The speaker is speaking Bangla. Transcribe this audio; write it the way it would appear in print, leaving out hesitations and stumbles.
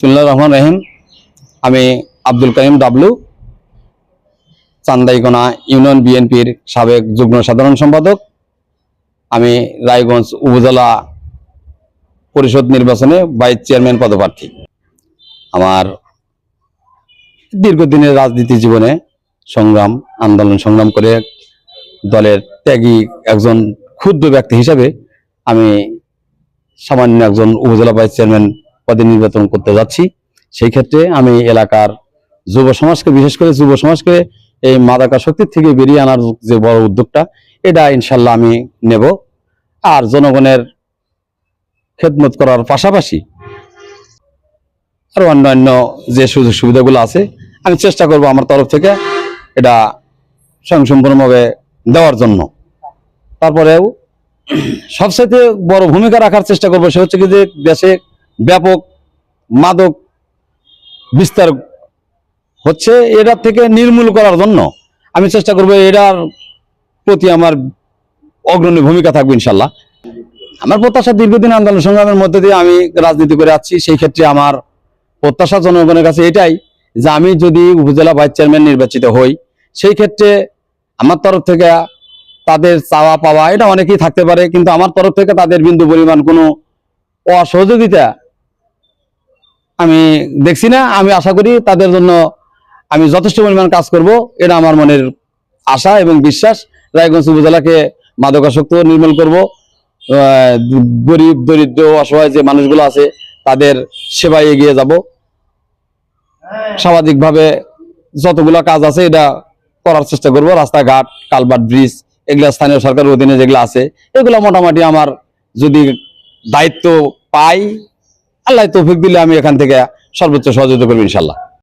বিসমিল্লাহির রহমানির রহিম। আমি আব্দুল করিম ডাবলু, চান্দাইকোনা ইউনিয়ন বিএনপির সাবেক যুগ্ম সাধারণ সম্পাদক। আমি রায়গঞ্জ উপজেলা পরিষদ নির্বাচনে ভাইস চেয়ারম্যান পদপ্রার্থী। আমার দীর্ঘদিনের রাজনীতি জীবনে সংগ্রাম আন্দোলন সংগ্রাম করে দলের ত্যাগী একজন ক্ষুদ্র ব্যক্তি হিসাবে আমি সামান্য একজন উপজেলা ভাইস চেয়ারম্যান পদে নির্বাচন করতে যাচ্ছি। সেই ক্ষেত্রে আমি এলাকার যুব সমাজকে, বিশেষ করে যুব সমাজকে এই মাদকাসক্তির থেকে বেরিয়ে আনার যে বড় উদ্যোগটা, এটা ইনশাল্লাহ আমি নেব। আর জনগণের খেদমত করার পাশাপাশি আর অন্যান্য যে সুযোগ সুবিধাগুলো আছে আমি চেষ্টা করব আমার তরফ থেকে এটা স্বয়ংসম্পূর্ণভাবে দেওয়ার জন্য। তারপরেও সবচেয়ে বড় ভূমিকা রাখার চেষ্টা করবো সে হচ্ছে কি যে দেশে ব্যাপক মাদক বিস্তার হচ্ছে, এটার থেকে নির্মূল করার জন্য আমি চেষ্টা করবো। এটার প্রতি আমার অগ্রণী ভূমিকা থাকবে ইনশাল্লাহ। আমার প্রত্যাশা, দীর্ঘদিন আন্দোলন সংগ্রামের মধ্যে দিয়ে আমি রাজনীতি করে আসছি। সেই ক্ষেত্রে আমার প্রত্যাশা জনগণের কাছে এটাই যে আমি যদি উপজেলা ভাইস চেয়ারম্যান নির্বাচিত হই, সেই ক্ষেত্রে আমার তরফ থেকে তাদের চাওয়া পাওয়া এটা অনেকেই থাকতে পারে, কিন্তু আমার তরফ থেকে তাদের বিন্দু পরিমাণ কোনো অসহযোগিতা আমি দেখছি না। আমি আশা করি তাদের জন্য আমি যথেষ্ট পরিমাণ কাজ করব, এটা আমার মনের আশা এবং বিশ্বাস। রায়গঞ্জ উপজেলাকে মাদকাসক্ত নির্মূল করব, গরিব দরিদ্র অসহায় যে মানুষগুলো আছে তাদের সেবায় এগিয়ে যাব। সামাজিকভাবে যতগুলো কাজ আছে এটা করার চেষ্টা করব। রাস্তাঘাট, কালভার্ট, ব্রিজ, এগুলা স্থানীয় সরকারের অধীনে যেগুলো আছে এগুলো মোটামুটি আমার যদি দায়িত্ব পাই, আল্লাহ তৌফিক দিলে আমি এখান থেকে সর্বোচ্চ সহযোগিতা করবো ইনশাল্লাহ।